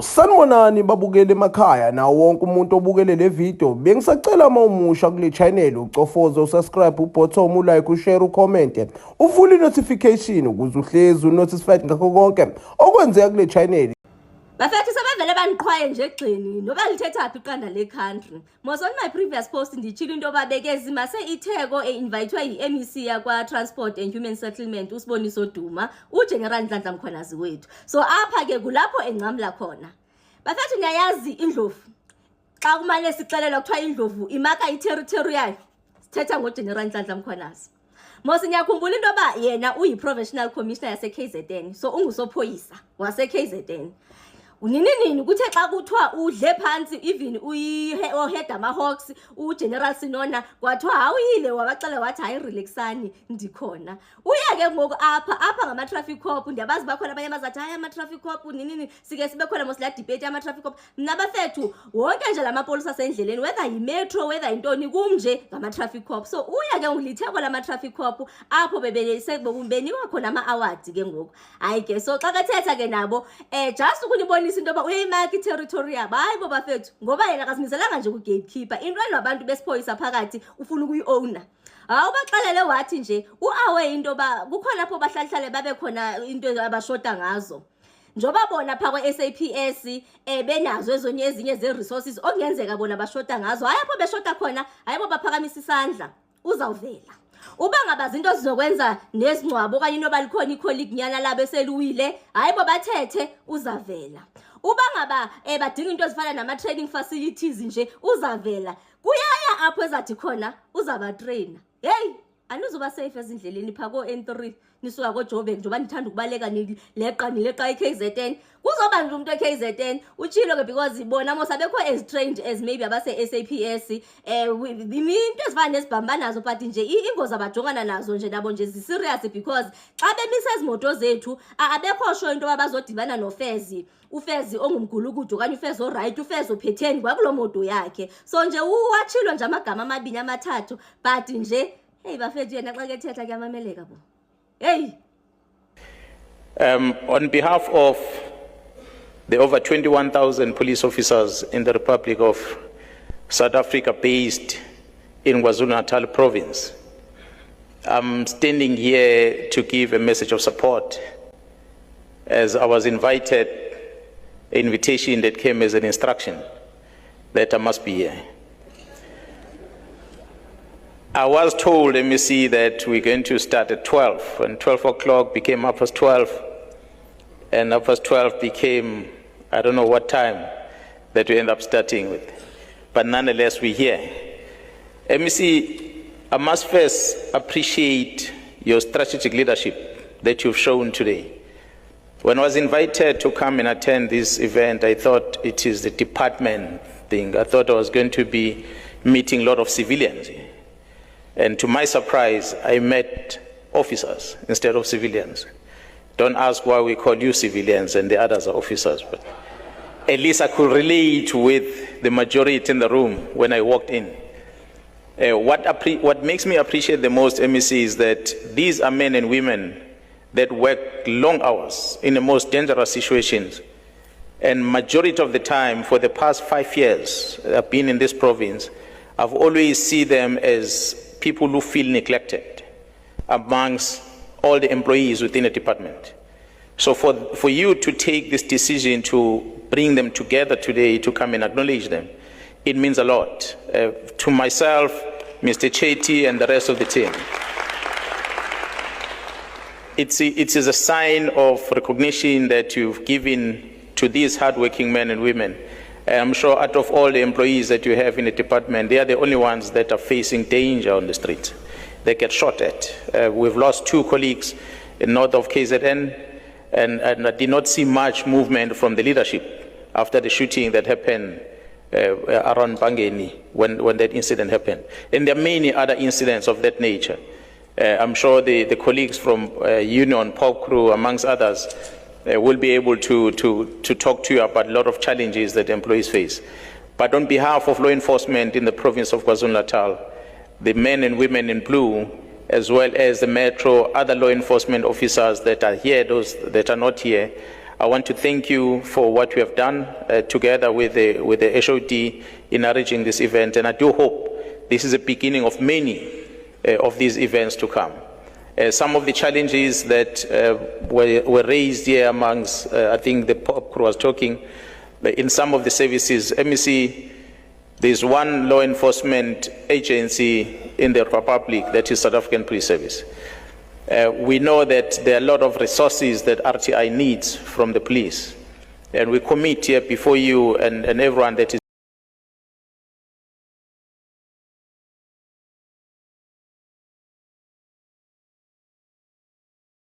Sanibonani babukele emakhaya nawo wonke umuntu obukele le video bengisacela uma umusha kule channel ucofoze usubscribe ubutton ulike ushare ucomment uvule notification ukuze uhlezi unotified ngakho konke okwenzeka kule channel. Bafethu sebevele baniqhwaye nje egxini noba lithetha phi iqanda le country. Most on my previous post ndichila into babekezi mase itheko invitwe yiMEC yakwa Transport and Human Settlement usiboniso Duma uGeneral Nhlanhla Mkhwanazi wethu. So apha ke kulapho engcamla khona. Bafethu niyayazi indlovu. Xa kumane sixelela kuthiwa indlovu imaka iterritory yayo. Sithetha ngoGeneral Nhlanhla Mkhwanazi. Mose ngiyakhumbula into ba yena uyi-Provincial Commissioner yase KZN so ungusophoyisa wase KZN. Uninini kuthe xa kuthiwa udle phansi even uyi-head ama-hawks uGeneral Sinona kwathiwa awuyile wabacela wathi hayi relaxani ndikhona. Uya ke ngoku apha ngama-traffic cop ndiyabazi bakhona abanye abazathi hayi ama-traffic cop ninini sike sibe khona mos la debate ama-traffic cop. Mna bafethu wonke nje lamapolisa asendleleni whether yi-metro whether yintoni kumnje ngama-traffic cop. So uya ke ngilitheko lama-traffic cop apho benikwa khona ama-awards ke ngoku. Hayi ke so xa kethetha ke nabo just ukunibona into ba uyayimaka iterritory yabo hayibo bafethu ngoba yena akazimiselanga nje ku gatekeeper into anabantu besiphoyisa phakathi ufuna ukuyi-owner. Awubaxelele wathi nje uawe into ba kukhona lapho bahlalihlale babe khona into abashota ngazo njoba bona pha kwe-SAPS benazo ezinye ze-resources okungenzeka bona bashota ngazo hayapho beshota khona hayibo baphakamisa isandla uzawuvela. Uba ngabazi into zizokwenza nezingcwabo okanye inoba likhona icolleague nyana labo eseluwile hayibo bathethe uzavela. Uba ngaba badinga into ezifana nama-training facilities nje uzavela. Kuyaya apho ezathi khona uzaba trainer. Hey anuzoba safe ezindleleni pha ko-N3 nisuka ko-Joburg njengoba ndithanda ukubaleka nileqa i-KZN kuzoba nje umuntu e-KZN utshilo ke because bona mos abekho as trained as maybe abase-SAPS into ezifana nezibhamba nazo but nje ingozi abajongana nazo nje nabo nje zi-serious because xa bemisa ezimoto zethu abekho sho into abazodibana nofezi ufezi ongumgulukudu okanye ufezi oright ufezi ophetheni kwakulo moto yakhe so nje uwatshilo nje amagama amabini amathathu but nje hey bafethu yena xa kethetha kuyamameleka bo. Hey. On behalf of the over 21,000 police officers in the Republic of South Africa based in KwaZulu-Natal province, I'm standing here to give a message of support as I was invited, an invitation that came as an instruction that I must be here. I was told, MEC, that we're going to start at 12, and 12 o'clock became 12:30, and 12:30 became, I don't know what time that we end up starting with. But nonetheless, we're here. MEC, I must first appreciate your strategic leadership that you've shown today. When I was invited to come and attend this event, I thought it is the department thing. I thought I was going to be meeting a lot of civilians. And to my surprise, I met officers instead of civilians. Don't ask why we call you civilians and the others are officers, but at least I could relate with the majority in the room when I walked in. What makes me appreciate the most, MEC, is that these are men and women that work long hours in the most dangerous situations. And majority of the time, for the past 5 years I've been in this province, I've always seen them as people who feel neglected amongst all the employees within the department. So for you to take this decision to bring them together today to come and acknowledge them, it means a lot. To myself, Mr. Chetty, and the rest of the team. It is a sign of recognition that you've given to these hardworking men and women. I'm sure out of all the employees that you have in the department, they are the only ones that are facing danger on the street. They get shot at. We've lost 2 colleagues in north of KZN, and I did not see much movement from the leadership after the shooting that happened around Bangeni when that incident happened. And there are many other incidents of that nature. I'm sure the colleagues from Union, Pop Crew, amongst others, will be able to talk to you about a lot of challenges that employees face. But on behalf of law enforcement in the province of KwaZulu-Natal, the men and women in blue, as well as the metro, other law enforcement officers that are here, those that are not here, I want to thank you for what you have done together with the HOD in arranging this event, and I do hope this is a beginning of many of these events to come. Some of the challenges that were raised here amongst, I think the pop crew was talking, in some of the services, MEC, there's one law enforcement agency in the Republic, that is South African Police Service. We know that there are a lot of resources that RTI needs from the police. And we commit here before you and everyone that is